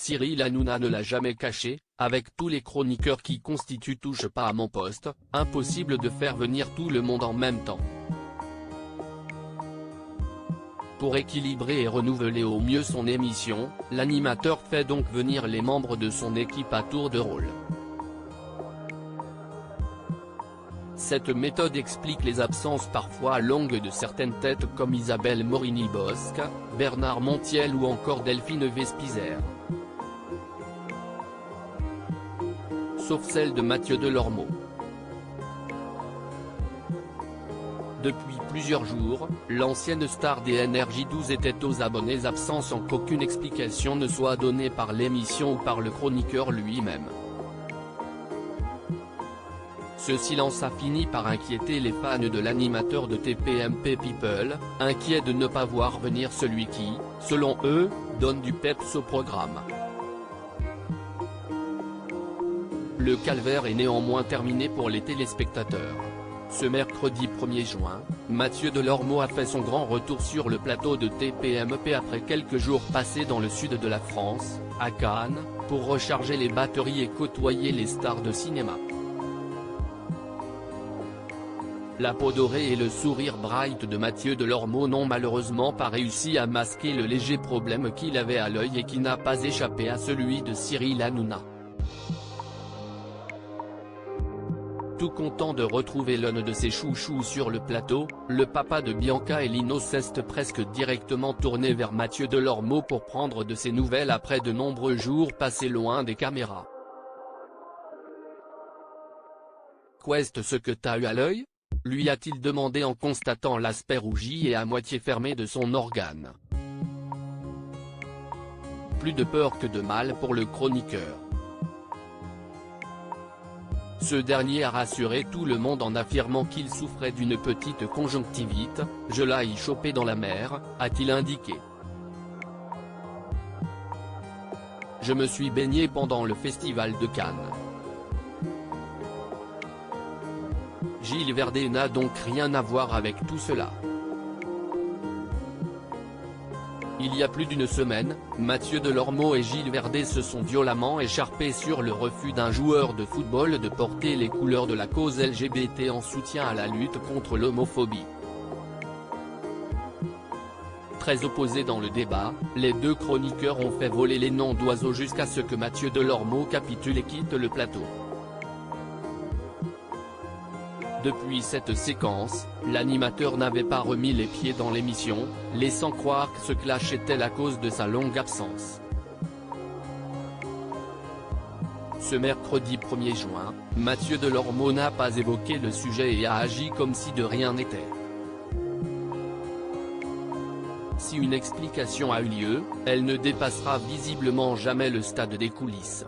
Cyril Hanouna ne l'a jamais caché, avec tous les chroniqueurs qui constituent Touche pas à mon poste, impossible de faire venir tout le monde en même temps. Pour équilibrer et renouveler au mieux son émission, l'animateur fait donc venir les membres de son équipe à tour de rôle. Cette méthode explique les absences parfois longues de certaines têtes comme Isabelle Morini-Bosc, Bernard Montiel ou encore Delphine Vespizer. Sauf celle de Mathieu Delormeau. Depuis plusieurs jours, l'ancienne star des NRJ12 était aux abonnés absents sans qu'aucune explication ne soit donnée par l'émission ou par le chroniqueur lui-même. Ce silence a fini par inquiéter les fans de l'animateur de TPMP People, inquiets de ne pas voir venir celui qui, selon eux, donne du peps au programme. Le calvaire est néanmoins terminé pour les téléspectateurs. Ce mercredi 1er juin, Mathieu Delormeau a fait son grand retour sur le plateau de TPMP après quelques jours passés dans le sud de la France, à Cannes, pour recharger les batteries et côtoyer les stars de cinéma. La peau dorée et le sourire bright de Mathieu Delormeau n'ont malheureusement pas réussi à masquer le léger problème qu'il avait à l'œil et qui n'a pas échappé à celui de Cyril Hanouna. Tout content de retrouver l'un de ses chouchous sur le plateau, le papa de Bianca et Lino s'est presque directement tourné vers Mathieu Delormeau pour prendre de ses nouvelles après de nombreux jours passés loin des caméras. Qu'est-ce ce que t'as eu à l'œil ? Lui a-t-il demandé en constatant l'aspect rougi et à moitié fermé de son organe. Plus de peur que de mal pour le chroniqueur. Ce dernier a rassuré tout le monde en affirmant qu'il souffrait d'une petite conjonctivite, je l'ai chopé dans la mer, a-t-il indiqué. Je me suis baigné pendant le festival de Cannes. Gilles Verdez n'a donc rien à voir avec tout cela. Il y a plus d'une semaine, Mathieu Delormeau et Gilles Verdez se sont violemment écharpés sur le refus d'un joueur de football de porter les couleurs de la cause LGBT en soutien à la lutte contre l'homophobie. Très opposés dans le débat, les deux chroniqueurs ont fait voler les noms d'oiseaux jusqu'à ce que Mathieu Delormeau capitule et quitte le plateau. Depuis cette séquence, l'animateur n'avait pas remis les pieds dans l'émission, laissant croire que ce clash était la cause de sa longue absence. Ce mercredi 1er juin, Mathieu Delormeau n'a pas évoqué le sujet et a agi comme si de rien n'était. Si une explication a eu lieu, elle ne dépassera visiblement jamais le stade des coulisses.